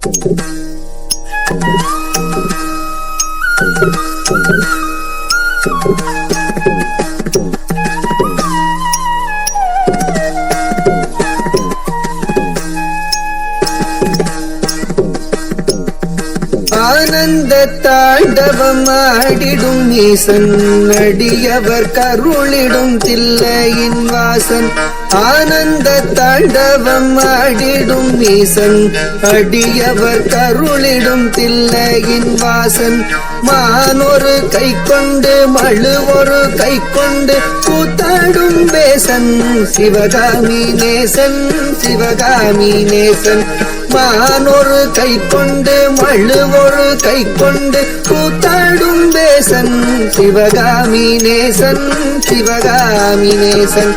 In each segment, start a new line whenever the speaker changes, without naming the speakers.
ஆனந்த தாண்டவம் ஆடிடும் ஈசன் அடியவர் கருளிடும் தில்லையின் வாசன். ஆனந்த தாண்டவம் ஆடிடும் ஈசன் அடியவர் கருளிடும் தில்லையின் வாசன். மானொரு கை கொண்டு மழு ஒரு கை கொண்டு கூத்தாடும் பேசன் சிவகாமி நேசன் சிவகாமி நேசன். மானொரு கை கொண்டு மழு ஒரு கை கொண்டு கூத்தாடும் பேசன் சிவகாமி நேசன் சிவகாமி நேசன்.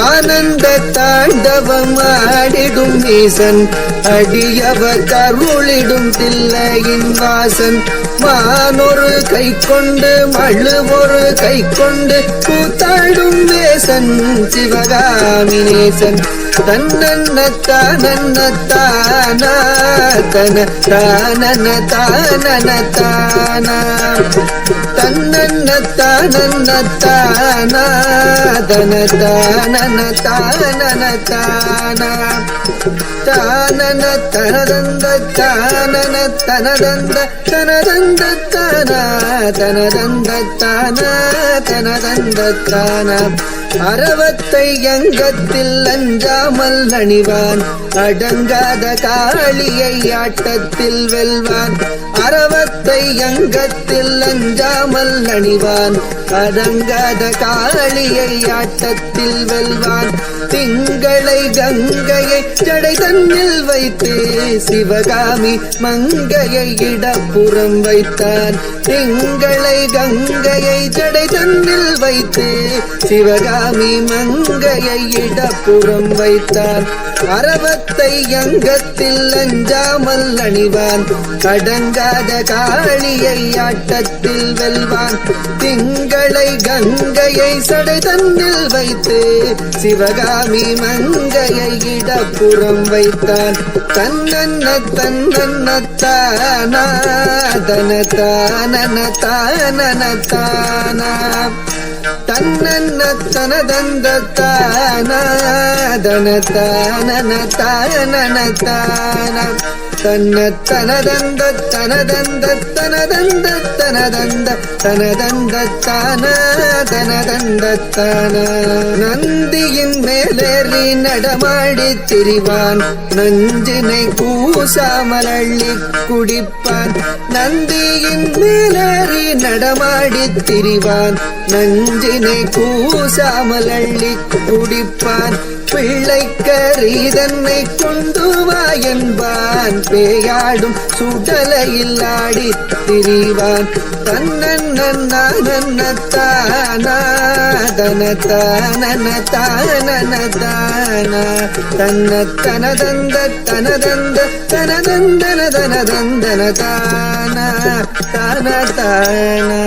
ஆனந்த தாண்டவம் ஆடிடும் ஈசன் அடியவர் கருளிடும் தில்லையின் வாசன். மானொரு கை கொண்டு மழு ஒரு கை கொண்டு கூத்தாடும் பேசன் சிவகாமி நேசன். தன்னன்ன தானன்ன தானா தன தானன தானன தானா தன்னன்ன தானன்ன தானா தன தானன தானன தானா தானன தனதந்த தானன தனதந்த தனதந்த தானா தனதந்த தானா தனதந்த தானா. அரவத்தை அங்கத்தில் அஞ்சாமல் அணிவான் அடங்காத காளியை ஆட்டத்தில் வெல்வான். அரவத்தை அங்கத்தில் அஞ்சாமல் அணிவான் அடங்காத காளியை ஆட்டத்தில் வெல்வான். திங்களை கங்கையை ஜடை தன்னில் வைத்து சிவகாமி மங்கையை இடப்புறம் வைத்தான். திங்களை கங்கையை ஜடை தன்னில் வைத்து சிவகாமி மங்கையை இடப்புறம் வைத்தான். அரவத்தை அங்கத்தில் அஞ்சாமல் அணிவான் அடங்காத காளியை ஆட்டத்தில் வெல்வான். திங்களை கங்கையை சடை தன்னில் வைத்து சிவகாமி மங்கையை இடப்புறம் வைத்தான். தன்னன்ன தன்னன்ன தானா தன தானன தானன தானா தன்னன்ன தனதந்த தானா தன தானன தானன தானா தன்ன தனதந்த தனதந்த தனதந்த தனதந்த தனதந்த தானா தனதந்த தானா. நந்தியின் மேலேறி நடமாடி திரிவான் நஞ்சினை கூசாமல் அள்ளி குடிப்பான். நந்தியின் மேலேறி நடமாடி திரிவான் நஞ்சினை கூசாமல் அள்ளி குடிப்பான். பிள்ளைக்கரீதன்னை கொண்டு வா என்பான் பேயாடும் சுடலையில் ஆடி திரிவான். தன்னன்ன தானா தன தானன தானன தானா தன்ன தனதந்த தனதந்த தனதந்தன தனதந்தன தானா தான தானா.